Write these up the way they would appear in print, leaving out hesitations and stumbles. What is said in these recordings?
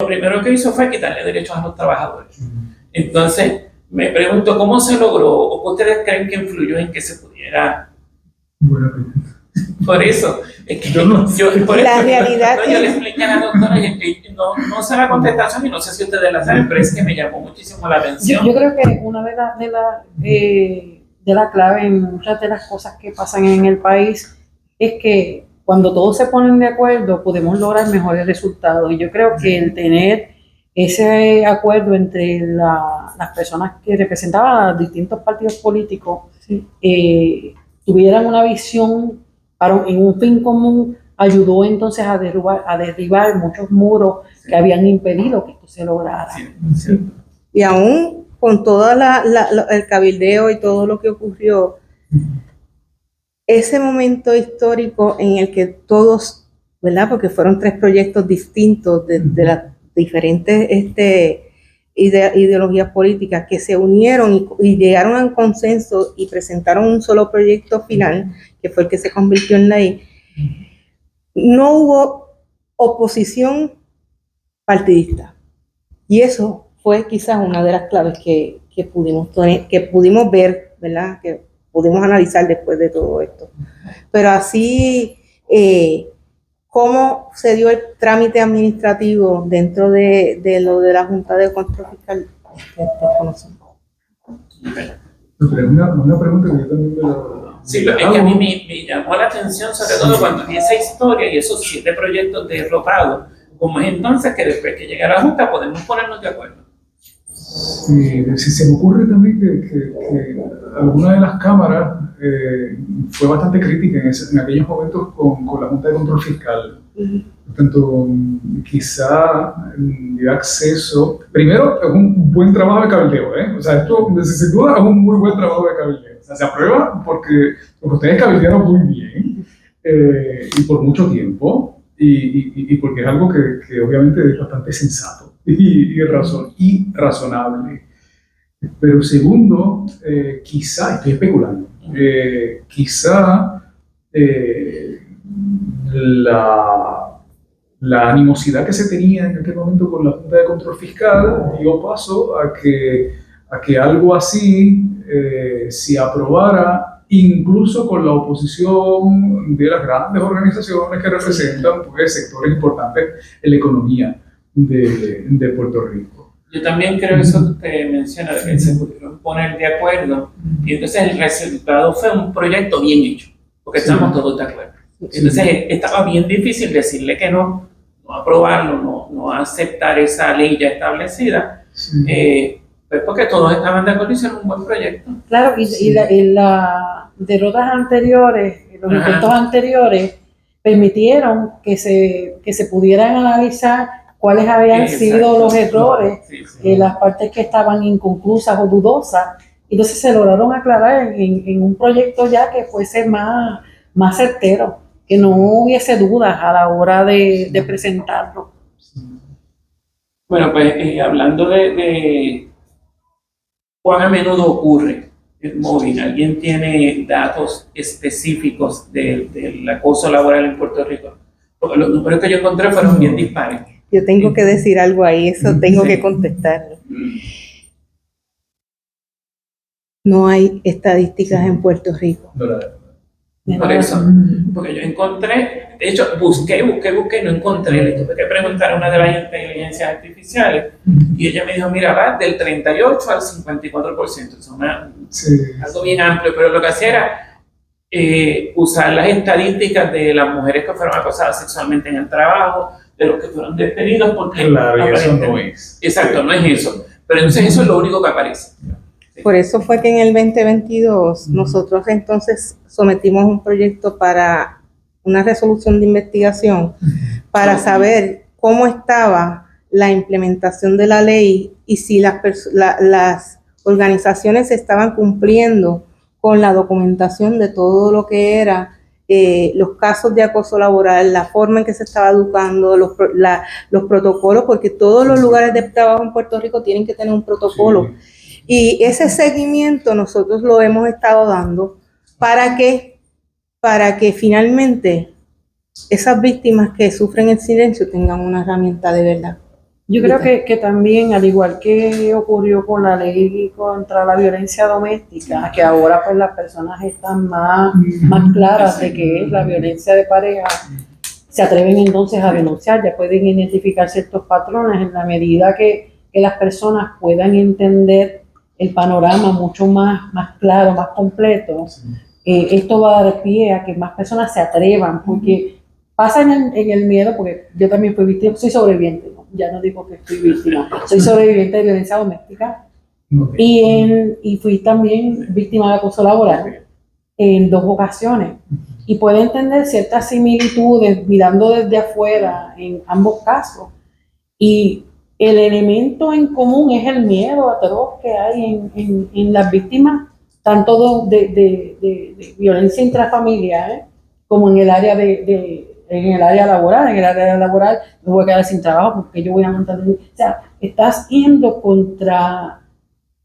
lo primero que hizo fue quitarle derechos a los trabajadores. Entonces, me pregunto cómo se logró o qué ustedes creen que influyó en que se pudiera. Buena pregunta. Por eso, es que la realidad yo le expliqué a la doctora y no se la contestación y no sé si ustedes la saben, pero es que me llamó muchísimo la atención. Yo creo que una de la clave en muchas de las cosas que pasan en el país es que cuando todos se ponen de acuerdo podemos lograr mejores resultados. Y yo creo que el tener ese acuerdo entre las personas que representaban a distintos partidos políticos tuvieran una visión en un fin común, ayudó entonces a derribar muchos muros que habían impedido que esto se lograra. Sí. Y aún con todo el cabildeo y todo lo que ocurrió, ese momento histórico en el que todos, ¿verdad? Porque fueron 3 proyectos distintos de las diferentes ideologías políticas que se unieron y llegaron a un consenso y presentaron un solo proyecto final, que fue el que se convirtió en ley. No hubo oposición partidista. Y eso fue quizás una de las claves que pudimos ver, ¿verdad? Que pudimos analizar después de todo esto. Pero así, ¿cómo se dio el trámite administrativo dentro de lo de la Junta de Control Fiscal? Una pregunta que yo también me la... Sí, es que a mí me llamó la atención, sobre todo cuando vi esa historia y esos 7 proyectos derrotados. ¿Cómo es entonces que después que llegue a la Junta podemos ponernos de acuerdo? Sí, se me ocurre también que alguna de las cámaras fue bastante crítica en aquellos momentos con la Junta de Control Fiscal. Por tanto, quizá dio acceso. Primero, es un buen trabajo de cabildeo, ¿eh? O sea, esto sin duda es un muy buen trabajo de cabildeo. O sea, se aprueba porque ustedes cabildearon muy bien y por mucho tiempo. Y porque es algo que obviamente es bastante sensato y razonable. Pero segundo, quizá, estoy especulando, quizá la animosidad que se tenía en aquel momento con la Junta de Control Fiscal dio paso a que algo así se aprobara incluso con la oposición de las grandes organizaciones que representan pues, sectores importantes en la economía de Puerto Rico. Yo también creo eso que menciona, de que se pudieron poner de acuerdo, y entonces el resultado fue un proyecto bien hecho, porque estamos todos de acuerdo. Entonces estaba bien difícil decirle que no aprobarlo, no aceptar esa ley ya establecida, pues porque todos estaban de acuerdo y hicieron un buen proyecto. Claro, y las derrotas anteriores, los intentos anteriores, permitieron que se pudieran analizar cuáles habían sido los errores, las partes que estaban inconclusas o dudosas. Entonces se lograron aclarar en un proyecto ya que fuese más certero, que no hubiese dudas a la hora de presentarlo. Bueno, pues hablando de cuán a menudo ocurre el mobbing, ¿alguien tiene datos específicos del acoso laboral en Puerto Rico? Porque los números que yo encontré fueron bien dispares. Yo tengo que decir algo ahí, eso tengo que contestar. No hay estadísticas en Puerto Rico. Por eso, porque yo encontré, de hecho, busqué y no encontré. Le tuve que preguntar a una de las inteligencias artificiales y ella me dijo, mira, va del 38 al 54%. Es algo bien amplio, pero lo que hacía era usar las estadísticas de las mujeres que fueron acosadas sexualmente en el trabajo, de los que fueron despedidos, porque claro, eso no es. Exacto, no es eso. Pero entonces eso es lo único que aparece. Por eso fue que en el 2022 nosotros entonces sometimos un proyecto para una resolución de investigación para saber cómo estaba la implementación de la ley y si las organizaciones estaban cumpliendo con la documentación de todo lo que era los casos de acoso laboral, la forma en que se estaba educando, los protocolos, porque todos los lugares de trabajo en Puerto Rico tienen que tener un protocolo. Sí. Y ese seguimiento nosotros lo hemos estado dando para que finalmente esas víctimas que sufren el silencio tengan una herramienta de verdad. Yo creo que también, al igual que ocurrió con la ley contra la violencia doméstica, que ahora pues las personas están más claras de qué es la violencia de pareja, se atreven entonces a denunciar, ya pueden identificar ciertos patrones en la medida que las personas puedan entender el panorama mucho más claro, más completo. Esto va a dar pie a que más personas se atrevan, porque pasa en el miedo, porque yo también fui víctima, soy sobreviviente, ¿no? Ya no digo que fui víctima, soy sobreviviente de violencia doméstica y fui también víctima de acoso laboral en 2 ocasiones. Y puede entender ciertas similitudes mirando desde afuera en ambos casos. Y el elemento en común es el miedo atroz que hay en las víctimas, tanto de violencia intrafamiliar como en el área en el área laboral. En el área laboral me voy a quedar sin trabajo porque yo voy a mantener. O sea, estás yendo contra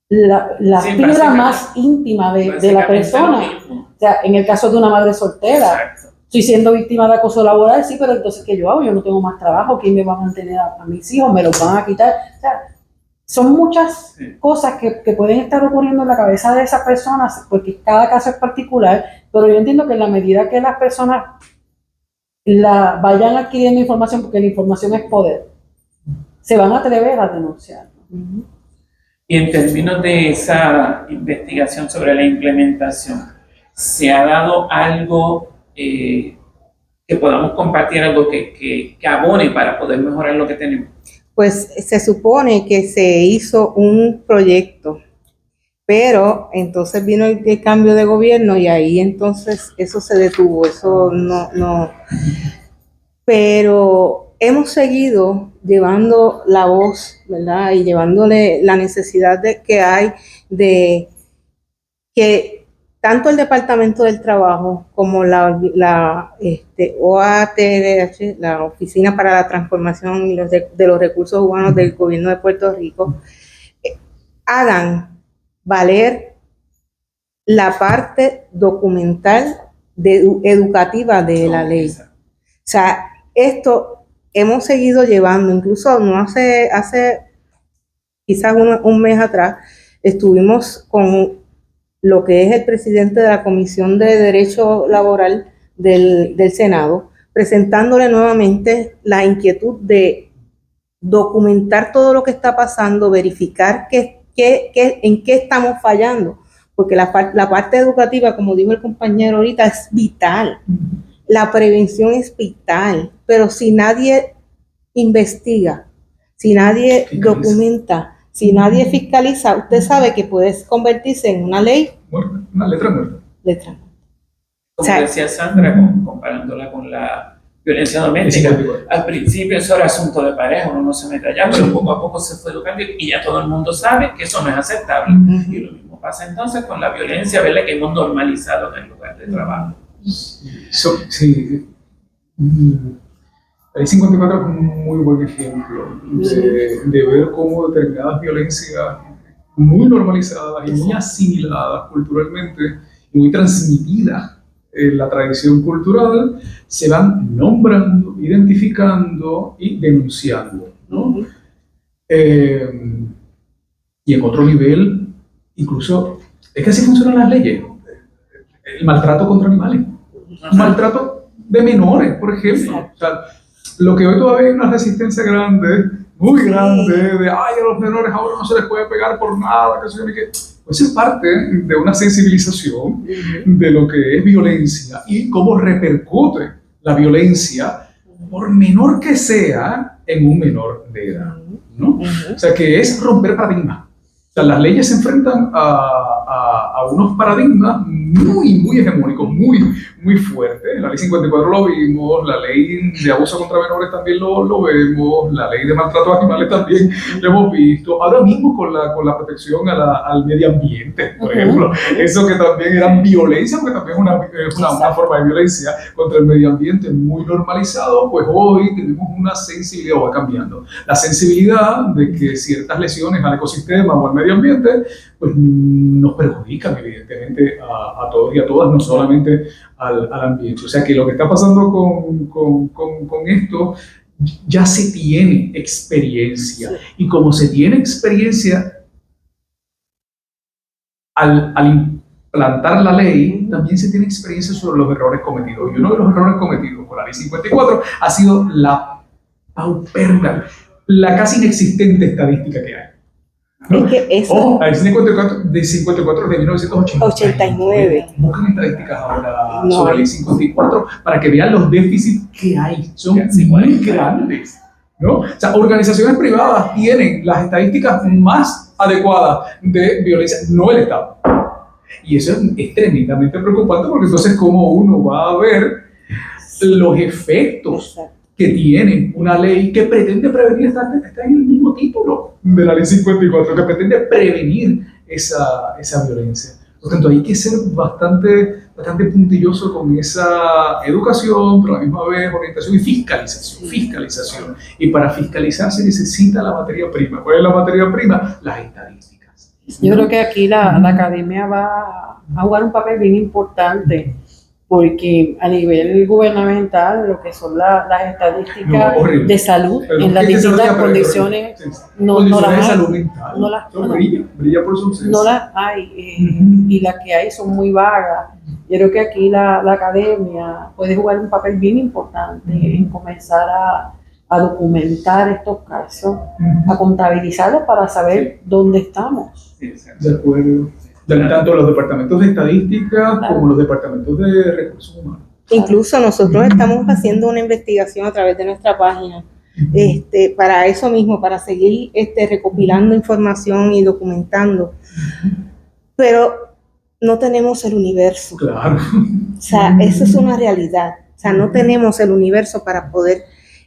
la fibra más íntima de la persona. O sea, en el caso de una madre soltera, estoy siendo víctima de acoso laboral, sí, pero entonces, ¿qué yo hago? Yo no tengo más trabajo, ¿quién me va a mantener a mis hijos? ¿Me los van a quitar? O sea, son muchas cosas que pueden estar ocurriendo en la cabeza de esas personas, porque cada caso es particular, pero yo entiendo que en la medida que las personas vayan adquiriendo información, porque la información es poder, se van a atrever a denunciar. Y en términos de esa investigación sobre la implementación, ¿se ha dado algo que podamos compartir, algo que abone para poder mejorar lo que tenemos? Pues se supone que se hizo un proyecto, pero entonces vino el cambio de gobierno y ahí entonces eso se detuvo, eso no. Pero hemos seguido llevando la voz, ¿verdad? Y llevándole la necesidad que hay de que tanto el Departamento del Trabajo como la OATDH, la Oficina para la Transformación de los Recursos Humanos del Gobierno de Puerto Rico, hagan valer la parte documental educativa de la ley. O sea, esto hemos seguido llevando, incluso no hace quizás un mes atrás, estuvimos con lo que es el presidente de la Comisión de Derecho Laboral del Senado, presentándole nuevamente la inquietud de documentar todo lo que está pasando, verificar en qué estamos fallando, porque la parte educativa, como dijo el compañero ahorita, es vital. La prevención es vital, pero si nadie investiga, si nadie documenta, si nadie fiscaliza, usted sabe que puede convertirse en una ley muerta, una letra muerta. Como decía Sandra, comparándola con la violencia doméstica, al principio eso era asunto de pareja, uno no se mete allá, pero poco a poco se fue educando y ya todo el mundo sabe que eso no es aceptable. Y lo mismo pasa entonces con la violencia, ¿verdad? Que hemos normalizado en el lugar de trabajo. Sí. La ley 54 es un muy buen ejemplo de ver cómo determinadas violencias muy normalizadas y muy asimiladas culturalmente y muy transmitidas en la tradición cultural se van nombrando, identificando y denunciando, ¿no? Y en otro nivel, incluso, es que así funcionan las leyes. El maltrato contra animales, maltrato de menores, por ejemplo. O sea, lo que hoy todavía hay una resistencia grande, muy grande, de ay, a los menores ahora no se les puede pegar por nada, que eso y que. Pues es parte de una sensibilización de lo que es violencia y cómo repercute la violencia, por menor que sea, en un menor de edad, ¿no? O sea, que es romper paradigmas. O sea, las leyes se enfrentan a unos paradigmas muy hegemónicos, muy fuertes. La ley 54 lo vimos, la ley de abuso contra menores también lo vemos, la ley de maltrato a animales también lo hemos visto. Ahora mismo con la protección al medio ambiente, por ejemplo, eso que también era violencia, porque también es una forma de violencia contra el medio ambiente muy normalizado, pues hoy tenemos una sensibilidad, o va cambiando, la sensibilidad de que ciertas lesiones al ecosistema o al medio ambiente, pues nos perjudican evidentemente a todos y a todas, no solamente al ambiente. O sea que lo que está pasando con esto ya se tiene experiencia. Y como se tiene experiencia, al implantar la ley, también se tiene experiencia sobre los errores cometidos. Y uno de los errores cometidos con la ley 54 ha sido la paupérrima, la casi inexistente estadística que hay. ¿No? Es que eso... Oh, la ley 54 de 54 de 1989. Busquen estadísticas ahora sobre la ley 54 para que vean los déficits que hay. Son muy grandes, ¿no? O sea, organizaciones privadas tienen las estadísticas más adecuadas de violencia, no el Estado. Y eso es tremendamente preocupante, porque entonces cómo uno va a ver los efectos que tiene una ley que pretende prevenir, está en el mismo título de la ley 54, que pretende prevenir esa violencia. Por lo tanto, hay que ser bastante puntilloso con esa educación, pero a la misma vez orientación y fiscalización. Y para fiscalizar se necesita la materia prima. ¿Cuál es la materia prima? Las estadísticas. Yo creo que aquí la academia va a jugar un papel bien importante, porque a nivel gubernamental, lo que son las estadísticas de salud en las distintas condiciones, no las hay. Brilla por su ausencia. No las hay, y las que hay son muy vagas. Yo creo que aquí la academia puede jugar un papel bien importante en comenzar a documentar estos casos, a contabilizarlos para saber dónde estamos. De acuerdo. Tanto los departamentos de estadística como los departamentos de recursos humanos. Incluso nosotros estamos haciendo una investigación a través de nuestra página, para eso mismo, para seguir recopilando información y documentando. Pero no tenemos el universo. Claro. O sea, eso es una realidad. O sea, no tenemos el universo para poder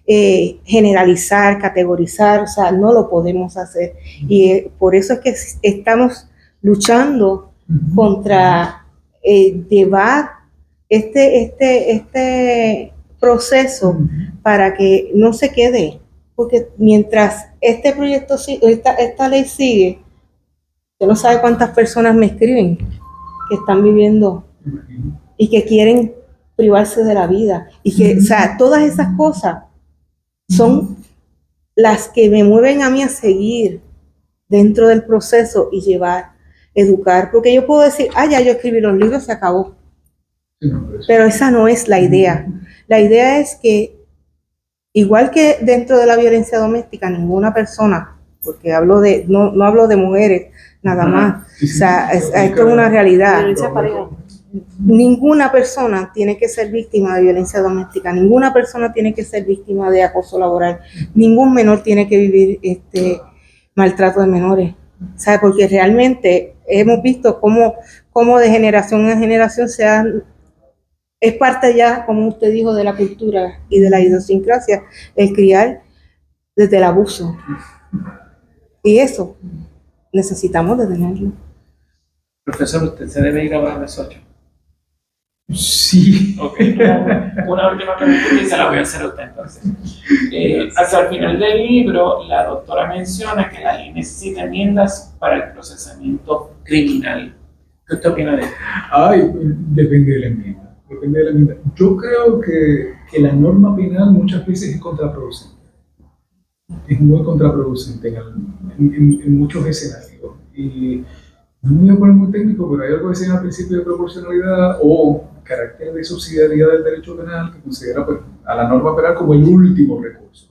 generalizar, categorizar, o sea, no lo podemos hacer. Y por eso es que estamos luchando contra llevar este proceso para que no se quede, porque mientras este proyecto, esta ley sigue, yo no sabe cuántas personas me escriben que están viviendo y que quieren privarse de la vida, y que, o sea, todas esas cosas son las que me mueven a mí a seguir dentro del proceso y educar, porque yo puedo decir, ya yo escribí los libros, se acabó. Pero esa no es la idea. La idea es que, igual que dentro de la violencia doméstica, ninguna persona, porque no hablo de mujeres nada más, o sea, esto es una realidad. Ninguna persona tiene que ser víctima de violencia doméstica, ninguna persona tiene que ser víctima de acoso laboral, ningún menor tiene que vivir maltrato de menores. ¿Sabe? Porque realmente hemos visto cómo de generación en generación es parte ya, como usted dijo, de la cultura y de la idiosincrasia, el criar desde el abuso. Y eso necesitamos detenerlo. Profesor, usted se debe ir ahora a las 8. Sí. Ok. Una última pregunta y se la voy a hacer a usted entonces. Hacia el final del libro, la doctora menciona que la ley necesita enmiendas para el procesamiento criminal. ¿Qué usted opina de esto? Depende de la enmienda. Yo creo que la norma penal muchas veces es contraproducente. Es muy contraproducente en muchos escenarios. Y no me voy a poner muy técnico, pero hay algo que se llama principio de proporcionalidad o carácter de subsidiariedad del derecho penal, que considera a la norma penal como el último recurso.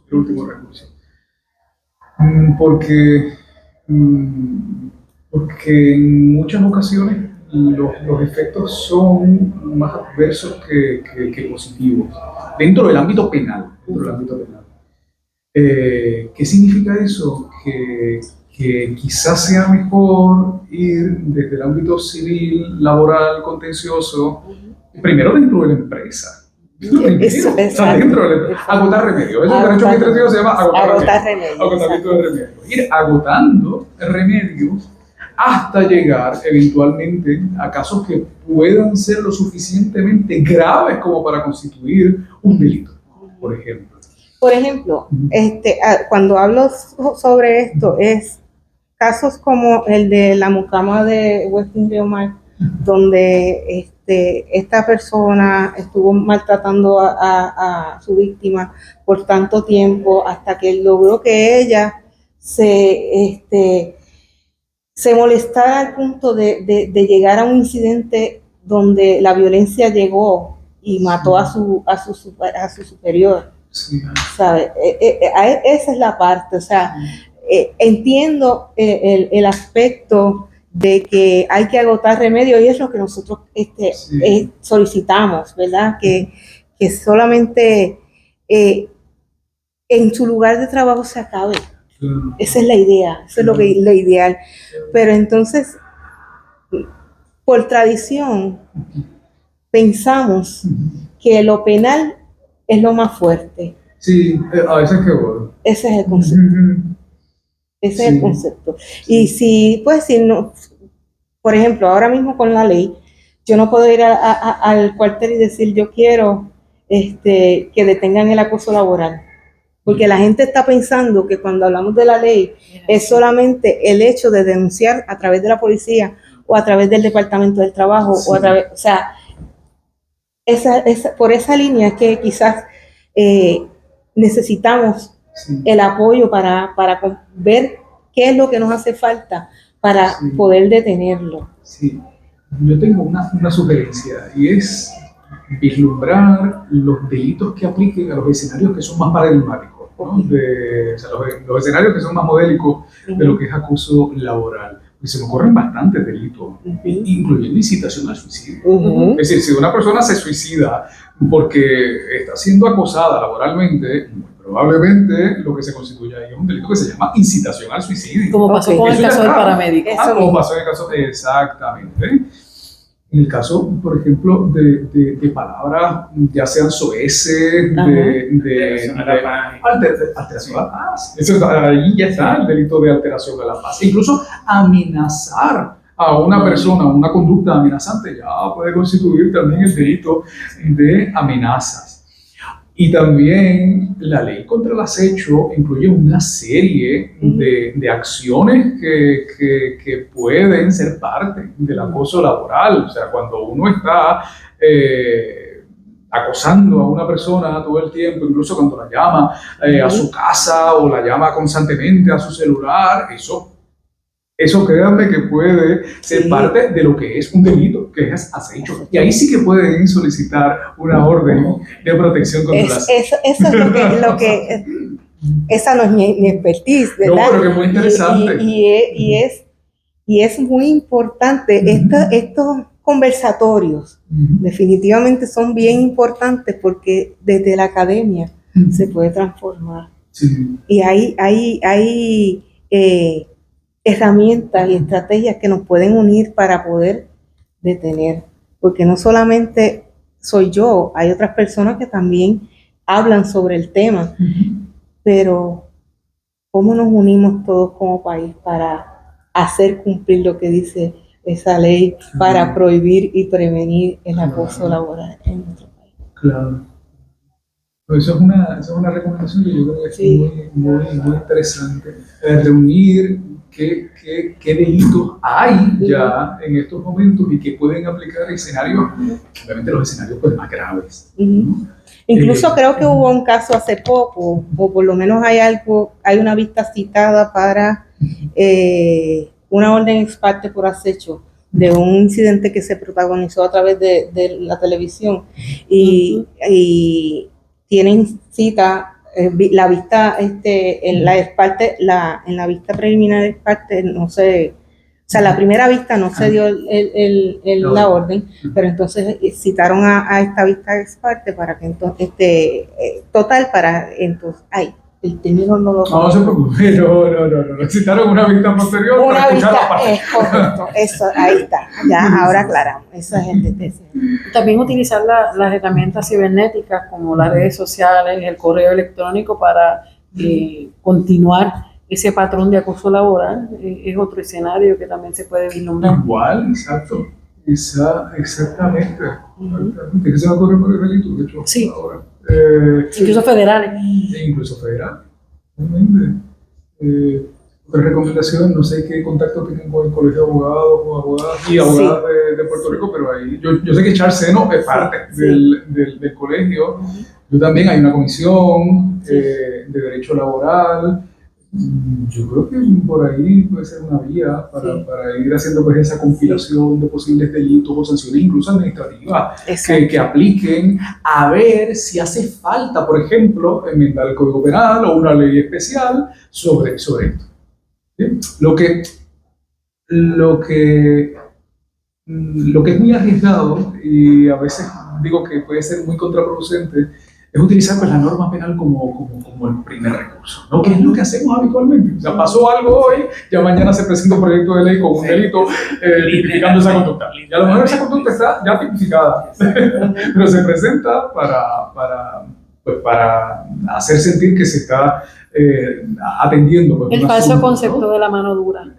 Porque en muchas ocasiones los efectos son más adversos que positivos dentro del ámbito penal. ¿Qué significa eso? Que quizás sea mejor ir desde el ámbito civil, laboral, contencioso, primero dentro de la empresa. Agotar remedios. El derecho administrativo se llama agotar remedios. Agotamiento de remedios. Ir agotando remedios hasta llegar eventualmente a casos que puedan ser lo suficientemente graves como para constituir un delito, por ejemplo. Por ejemplo, cuando hablo sobre esto, es casos como el de la mucama de Westin Rio Mar, donde esta persona estuvo maltratando a su víctima por tanto tiempo hasta que logró que ella se molestara al punto de llegar a un incidente donde la violencia llegó y mató a su superior. Sí. ¿Sabe? Esa es la parte, o sea, entiendo el aspecto de que hay que agotar remedios y es lo que nosotros solicitamos, ¿verdad? Que solamente en su lugar de trabajo se acabe. Esa es la idea, eso es lo ideal. Pero entonces, por tradición, pensamos que lo penal es lo más fuerte. Sí, a veces que bueno. Ese es el concepto. Ese es el concepto. Y si no, por ejemplo, ahora mismo con la ley, yo no puedo ir al cuartel y decir yo quiero que detengan el acoso laboral. Porque la gente está pensando que cuando hablamos de la ley es solamente el hecho de denunciar a través de la policía o a través del Departamento del Trabajo, o a través, o sea, por esa línea es que quizás necesitamos el apoyo para ver qué es lo que nos hace falta para poder detenerlo. Sí, yo tengo una sugerencia y es vislumbrar los delitos que apliquen a los escenarios que son más paradigmáticos, ¿no? O sea, los escenarios que son más modélicos de lo que es acoso laboral. Y se me ocurren bastantes delitos, incluyendo incitación al suicidio. Es decir, si una persona se suicida porque está siendo acosada laboralmente, probablemente lo que se constituye ahí es un delito que se llama incitación al suicidio. Como pasó con el caso del paramédico. Como pasó en el caso, exactamente. En el caso, por ejemplo, de palabras, ya sean soeces, alteración a la paz. Eso, ahí ya está el delito de alteración a la paz. Incluso amenazar a una persona, una conducta amenazante, ya puede constituir también el delito de amenazas. Y también la ley contra el acecho incluye una serie de acciones que pueden ser parte del acoso laboral. O sea, cuando uno está acosando a una persona todo el tiempo, incluso cuando la llama a su casa o la llama constantemente a su celular, eso créanme que puede ser parte de lo que es un delito, que es acecho. Y ahí sí que pueden solicitar una orden de protección contra el acecho. Eso es lo que esa no es mi expertise, ¿verdad? No, pero que es muy interesante. Y es muy importante. Estos conversatorios definitivamente son bien importantes porque desde la academia se puede transformar. Sí. Y hay herramientas y estrategias que nos pueden unir para poder detener, porque no solamente soy yo, hay otras personas que también hablan sobre el tema, pero ¿cómo nos unimos todos como país para hacer cumplir lo que dice esa ley, para prohibir y prevenir el acoso laboral en nuestro país? Claro. Eso es una recomendación que yo creo que es muy interesante. Reunir qué delitos hay ya en estos momentos y que pueden aplicar escenarios, obviamente los escenarios pues, más graves. ¿No? Incluso creo que hubo un caso hace poco, o por lo menos hay una vista citada para una orden ex parte por acecho de un incidente que se protagonizó a través de la televisión y tienen cita. La vista, en la vista preliminar ex parte, no sé, o sea, la primera vista no se dio la orden, pero entonces citaron a esta vista ex parte para que entonces, el término no lo... No se preocupe, no. Citaron una vista posterior para escuchar la parte. Es correcto, eso, ahí está, ya, ahora aclaramos, eso es el DTC. También utilizar las herramientas cibernéticas como las redes sociales, el correo electrónico para continuar ese patrón de acoso laboral, es otro escenario que también se puede vislumbrar. Igual, exacto. Exactamente. ¿Qué se va a correr por el delito? De hecho, sí. Ahora. Incluso federales. Incluso federales. Realmente. Otra recomendación, no sé qué contacto tienen con el Colegio de Abogados o abogadas y abogadas de Puerto Rico, pero ahí yo sé que Charles Seno es parte del colegio. Yo también hay una comisión de derecho laboral. Yo creo que por ahí puede ser una vía para ir haciendo pues esa compilación de posibles delitos o sanciones, incluso administrativas, que apliquen, a ver si hace falta, por ejemplo, enmendar el Código Penal o una ley especial sobre esto. ¿Sí? Lo que es muy arriesgado y a veces digo que puede ser muy contraproducente es utilizar pues, la norma penal como el primer recurso, ¿no? Que es lo que hacemos habitualmente. O sea, pasó algo hoy, ya mañana se presenta un proyecto de ley con un delito tipificando esa conducta. Y a lo mejor esa conducta está ya tipificada, pero se presenta para hacer sentir que se está atendiendo. Pues, el falso concepto, ¿no?, de la mano dura.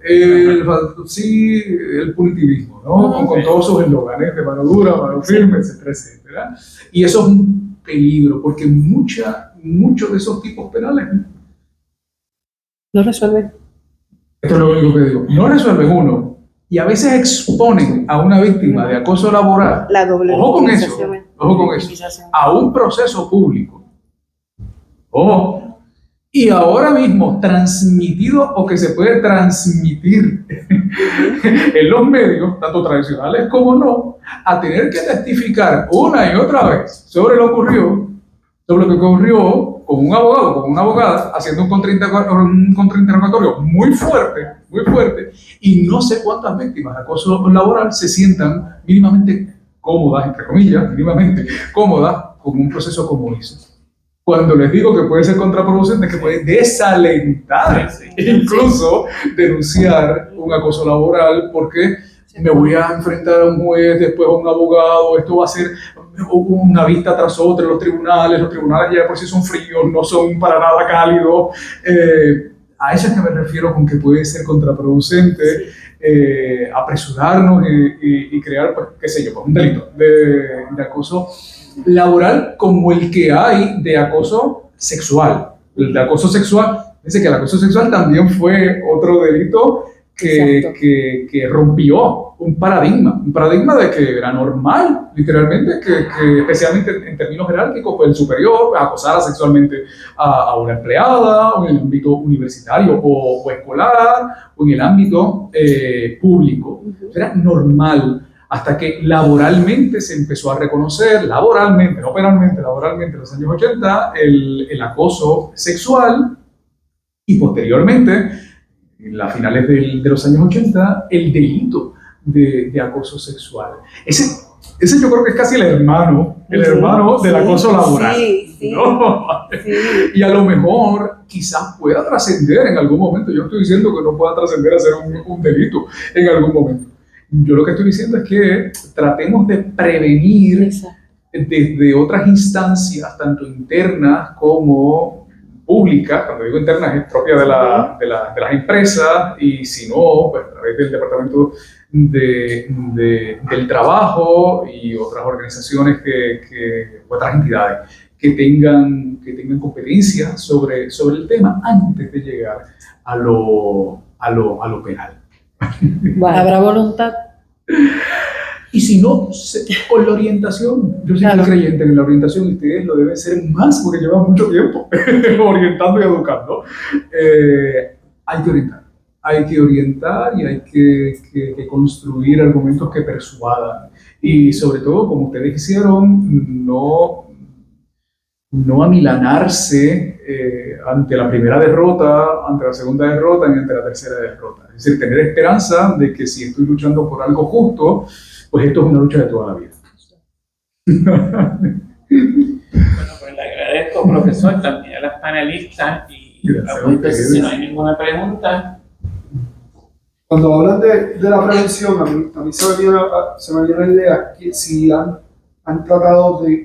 Sí, el punitivismo, ¿no? Con todos sus eslóganes de mano dura, mano firme, etcétera, etcétera. Y eso es un peligro, porque muchos de esos tipos penales no resuelven. Esto es lo único que digo. No resuelven uno, y a veces exponen a una víctima de acoso laboral, la doble ojo con eso, a un proceso público. Ojo. Y ahora mismo transmitido o que se puede transmitir en los medios, tanto tradicionales como no, a tener que testificar una y otra vez sobre lo que ocurrió con un abogado, con una abogada, haciendo un contrainterrogatorio muy fuerte, y no sé cuántas víctimas de acoso laboral se sientan mínimamente cómodas, entre comillas, mínimamente cómodas con un proceso como ese. Cuando les digo que puede ser contraproducente, que puede desalentar incluso denunciar un acoso laboral, porque me voy a enfrentar a un juez, después a un abogado, esto va a ser una vista tras otra en los tribunales ya por sí son fríos, no son para nada cálidos. A eso es que me refiero con que puede ser contraproducente apresurarnos y crear, pues, qué sé yo, pues, un delito de acoso laboral como el que hay de acoso sexual. El de acoso sexual, dice que el acoso sexual también fue otro delito que rompió un paradigma de que era normal, literalmente, que especialmente en términos jerárquicos, pues el superior acosara sexualmente a una empleada, o en el ámbito universitario o escolar, o en el ámbito público. Era normal. Hasta que laboralmente se empezó a reconocer, laboralmente, no penalmente, laboralmente en los años 80, el acoso sexual, y posteriormente, en las finales de los años 80, el delito de acoso sexual. Ese yo creo que es casi el hermano del acoso laboral. ¿No? Y a lo mejor quizás pueda trascender en algún momento. Yo no estoy diciendo que no pueda trascender a ser un delito en algún momento. Yo lo que estoy diciendo es que tratemos de prevenir desde otras instancias, tanto internas como públicas. Cuando digo internas es propia de las empresas, y si no, pues a través del Departamento del Trabajo y otras organizaciones, otras entidades que tengan competencia sobre el tema antes de llegar a lo penal. ¿Habrá voluntad? Y si no, con la orientación. Yo soy creyente en la orientación, y ustedes lo deben ser más porque llevan mucho tiempo orientando y educando. Hay que orientar y hay que construir argumentos que persuadan. Y sobre todo, como ustedes hicieron, no amilanarse ante la primera derrota, ante la segunda derrota y ante la tercera derrota. Es decir, tener esperanza de que si estoy luchando por algo justo, pues esto es una lucha de toda la vida. Bueno, pues le agradezco, profesor, también a las panelistas, y si no hay ninguna pregunta. Cuando hablan de la prevención, a mí se me viene la idea que si han tratado de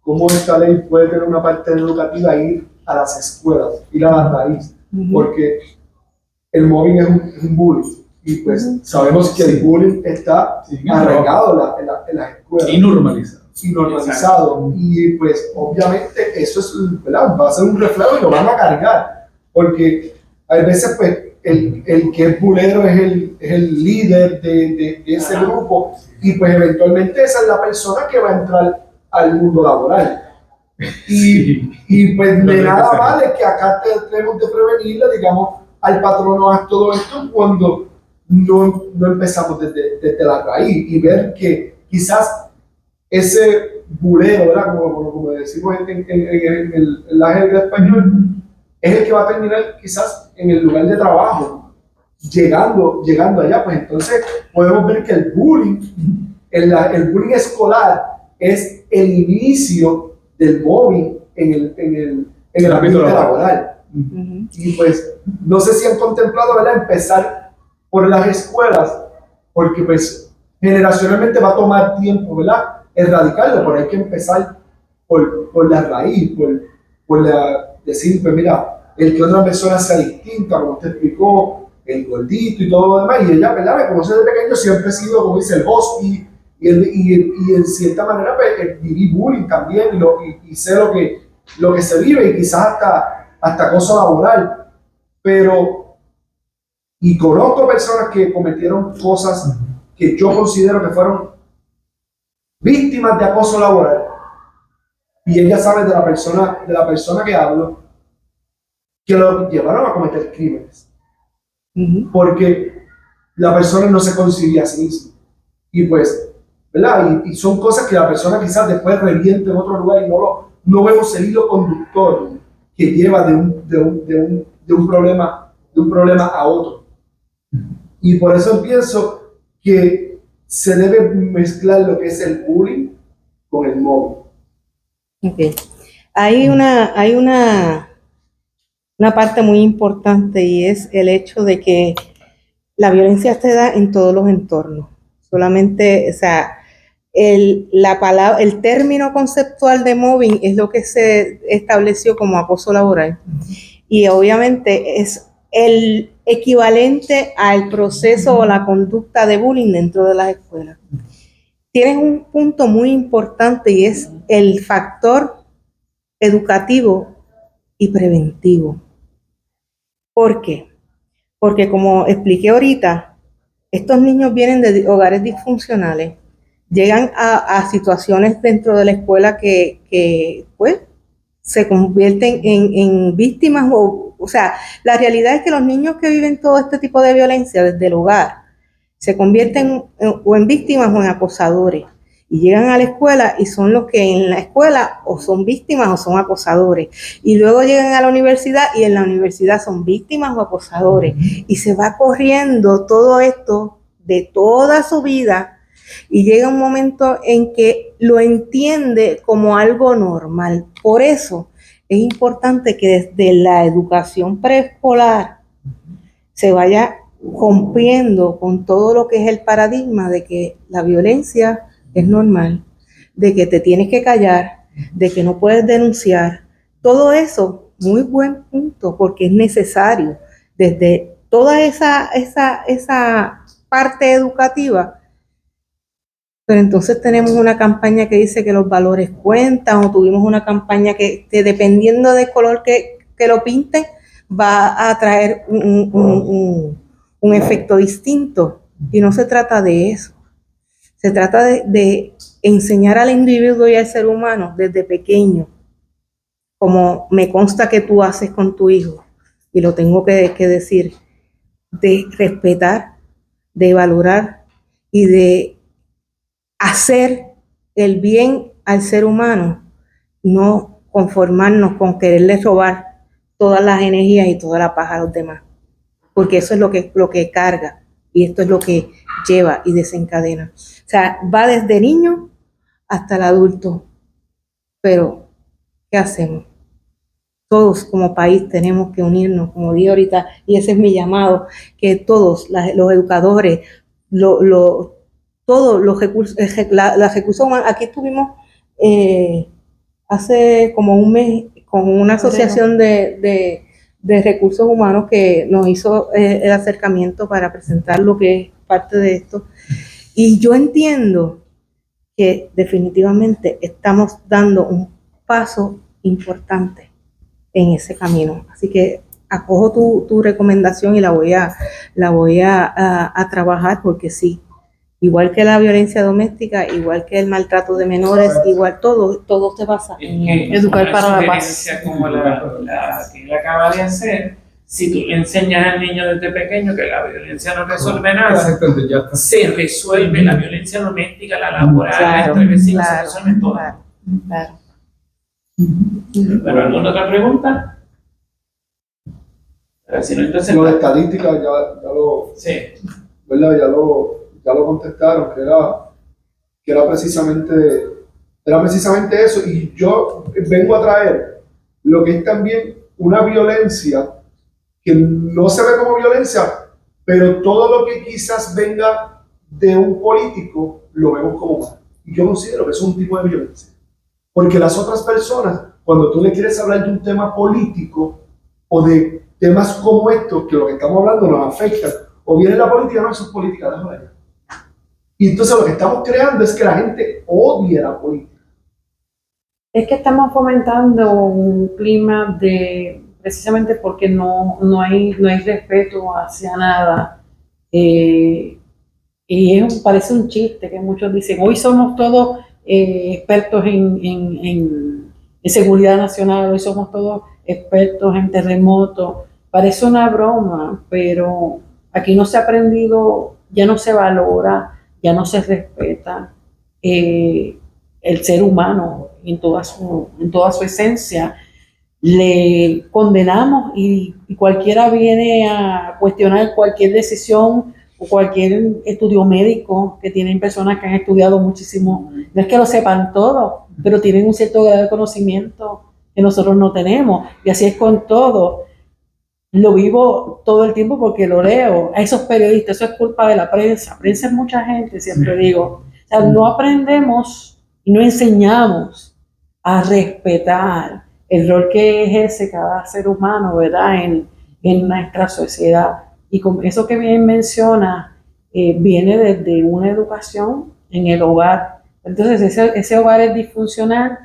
cómo esta ley puede tener una parte educativa, ir a las escuelas, ir a la raíz, porque el mobbing es un bullying, y pues sabemos que el bullying está arraigado en las escuelas. Y normalizado. Y pues obviamente eso es, ¿verdad?, va a ser un reflejo y lo van a cargar, porque a veces pues el que es bulero es el líder de ese grupo y pues eventualmente esa es la persona que va a entrar al mundo laboral. Y pues de nada vale que acá tenemos de prevenirle, digamos, al patrono haz todo esto cuando no empezamos desde la raíz y ver que quizás ese buleo, ¿verdad? Como decimos en la jerga español, es el que va a terminar quizás en el lugar de trabajo, llegando allá, pues entonces podemos ver que el bullying, el bullying escolar es el inicio del mobbing en el ámbito laboral. Y pues no sé si han contemplado, ¿verdad?, empezar por las escuelas, porque pues generacionalmente va a tomar tiempo, ¿verdad?, erradicarlo, pero hay que empezar por la raíz, decir, pues mira, el que otra persona sea distinta, como usted explicó, el gordito y todo lo demás, y ella, ¿verdad?, me conoce desde pequeño, siempre he sido, como dice, el hospi, y en cierta manera pues, viví bullying también, y sé lo que se vive, y quizás hasta acoso laboral, pero, y conozco personas que cometieron cosas que yo considero que fueron víctimas de acoso laboral, y ella sabe de la persona que hablo, que lo llevaron a cometer crímenes, porque la persona no se concibía a sí misma, y pues, ¿verdad? Y son cosas que la persona quizás después reviente en otro lugar y no vemos el hilo conductor que lleva de un problema a otro. Y por eso pienso que se debe mezclar lo que es el bullying con el mobbing. Okay. Hay una parte muy importante y es el hecho de que la violencia se da en todos los entornos. Solamente, o sea, el término conceptual de mobbing es lo que se estableció como acoso laboral. Y obviamente es el equivalente al proceso o la conducta de bullying dentro de las escuelas. Tienes un punto muy importante y es el factor educativo y preventivo. ¿Por qué? Porque como expliqué ahorita, estos niños vienen de hogares disfuncionales, llegan a situaciones dentro de la escuela que pues, se convierten en víctimas, o sea, la realidad es que los niños que viven todo este tipo de violencia desde el hogar se convierten o en víctimas o en acosadores. Y llegan a la escuela y son los que en la escuela o son víctimas o son acosadores. Y luego llegan a la universidad y en la universidad son víctimas o acosadores. Y se va corriendo todo esto de toda su vida y llega un momento en que lo entiende como algo normal. Por eso es importante que desde la educación preescolar se vaya rompiendo con todo lo que es el paradigma de que la violencia es normal, de que te tienes que callar, de que no puedes denunciar. Todo eso, muy buen punto, porque es necesario. Desde toda esa parte educativa. Pero entonces tenemos una campaña que dice que los valores cuentan, o tuvimos una campaña que dependiendo del color que lo pinten, va a traer un efecto distinto. Y no se trata de eso. Se trata de enseñar al individuo y al ser humano desde pequeño, como me consta que tú haces con tu hijo, y lo tengo que decir, de respetar, de valorar y de hacer el bien al ser humano, no conformarnos con quererle robar todas las energías y toda la paz a los demás, porque eso es lo que carga y esto es lo que lleva y desencadena. O sea, va desde niño hasta el adulto, pero ¿qué hacemos? Todos como país tenemos que unirnos, como dije ahorita, y ese es mi llamado, que todos, los educadores, todos los recursos, la recursos humanos. Aquí estuvimos hace como un mes con una asociación de recursos humanos que nos hizo el acercamiento para presentar lo que es parte de esto. Y yo entiendo que definitivamente estamos dando un paso importante en ese camino. Así que acojo tu recomendación y la voy a trabajar porque sí, igual que la violencia doméstica, igual que el maltrato de menores, igual todo se basa en educar para la paz. Como la que él acaba de hacer, si tú le enseñas al niño desde pequeño que la violencia no resuelve nada, Exactamente, ya está. se resuelve la violencia doméstica, la laboral, Claro, entre vecinos, se claro, resuelve todo. claro. ¿Pero alguna otra pregunta? Si no, entonces... Lo de estadística ya lo, Sí. ¿verdad? Ya lo contestaron, que era precisamente eso. Y yo vengo a traer lo que es también una violencia que no se ve como violencia, pero todo lo que quizás venga de un político lo vemos como mal. Y yo considero que es un tipo de violencia. Porque las otras personas, cuando tú le quieres hablar de un tema político o de temas como estos, que lo que estamos hablando nos afectan, o viene la política, no, eso es política, déjalo allá. Y entonces lo que estamos creando es que la gente odie la política. Es que estamos fomentando un clima de, precisamente porque no hay respeto hacia nada. Y parece un chiste que muchos dicen, hoy somos todos expertos en seguridad nacional, hoy somos todos expertos en terremotos. Parece una broma, pero aquí no se ha aprendido, ya no se valora, ya no se respeta el ser humano en toda su esencia. Le condenamos y cualquiera viene a cuestionar cualquier decisión o cualquier estudio médico que tienen personas que han estudiado muchísimo. No es que lo sepan todo, pero tienen un cierto grado de conocimiento que nosotros no tenemos. Y así es con todo. Lo vivo todo el tiempo porque lo leo. A esos periodistas, eso es culpa de la prensa. Prensa es mucha gente, siempre digo. O sea, no aprendemos y no enseñamos a respetar el rol que ejerce cada ser humano, ¿verdad? En nuestra sociedad. Y con eso que bien menciona, viene desde una educación en el hogar. Entonces, ese hogar es disfuncional,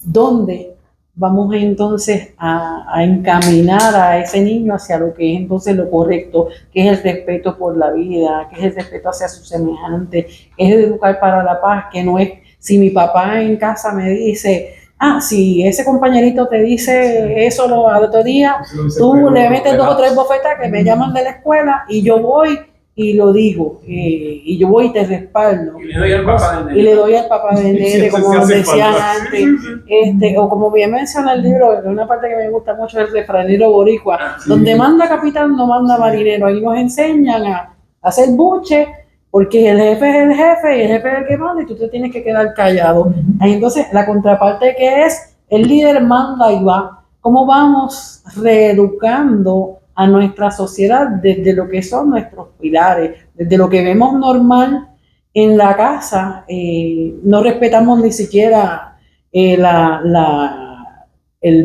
donde vamos entonces a encaminar a ese niño hacia lo que es entonces lo correcto, que es el respeto por la vida, que es el respeto hacia su semejante, que es el educar para la paz, que no es si mi papá en casa me dice, si ese compañerito te dice eso al otro día, tú le metes 2 o 3 bofetas que me llaman de la escuela y yo voy y lo digo, y yo voy y te respaldo. Y le doy al papá del nene. Y le doy al papá del nene, como nos decían antes. O como bien menciona el libro, una parte que me gusta mucho es el refranero boricua, donde manda capitán no manda marinero. Ahí nos enseñan a hacer buche, porque el jefe es el jefe y el jefe es el que manda y tú te tienes que quedar callado. Entonces, la contraparte que es, el líder manda y va. ¿Cómo vamos reeducando a nuestra sociedad desde lo que son nuestros pilares, desde lo que vemos normal en la casa? No respetamos ni siquiera el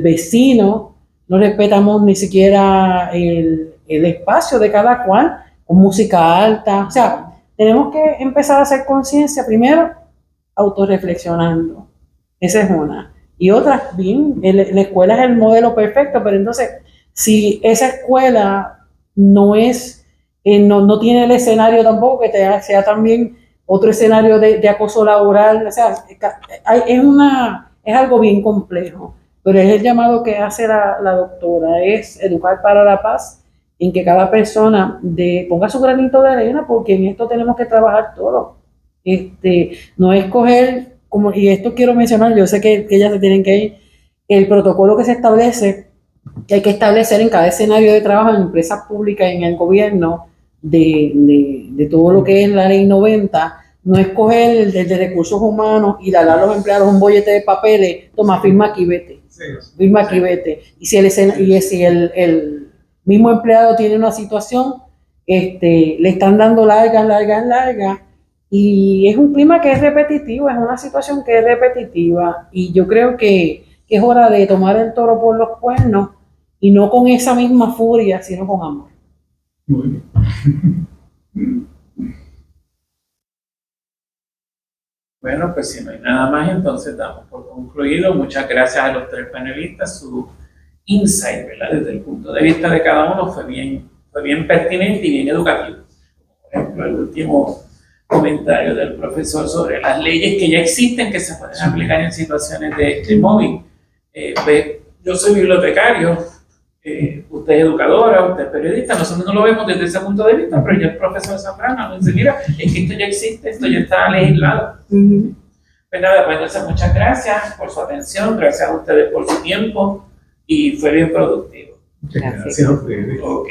vecino, no respetamos ni siquiera el espacio de cada cual, con música alta. O sea, tenemos que empezar a hacer conciencia, primero, autorreflexionando. Esa es una. Y otra, bien, la escuela es el modelo perfecto, pero entonces, si esa escuela no tiene el escenario tampoco que sea también otro escenario de acoso laboral, o sea, es algo bien complejo, pero es el llamado que hace la doctora, es educar para la paz, en que cada persona ponga su granito de arena, porque en esto tenemos que trabajar todos. No es coger, y esto quiero mencionar, yo sé que ellas se tienen que ir, el protocolo que se establece, que hay que establecer en cada escenario de trabajo en empresas públicas y en el gobierno, de todo lo que es la ley 90, no es coger el de recursos humanos y darle a los empleados un bollete de papeles, toma, firma aquí, vete. Firma aquí, vete. Y si el mismo empleado tiene una situación, le están dando largas, y es un clima que es repetitivo, es una situación que es repetitiva, y yo creo que es hora de tomar el toro por los cuernos, y no con esa misma furia, sino con amor. Muy bien. Bueno, pues si no hay nada más, entonces damos por concluido. Muchas gracias a los 3 panelistas, su insight, ¿verdad? Desde el punto de vista de cada uno fue bien pertinente y bien educativo. Por ejemplo, el último comentario del profesor sobre las leyes que ya existen que se pueden aplicar en situaciones de mobbing. Pues, yo soy bibliotecario, usted es educadora, usted es periodista, nosotros no lo vemos desde ese punto de vista, pero yo el profesor Zambrano me dice, mira, es que esto ya existe, esto ya está legislado. Pues nada, pues entonces muchas gracias por su atención, gracias a ustedes por su tiempo y fue bien productivo. Gracias a ustedes. Ok.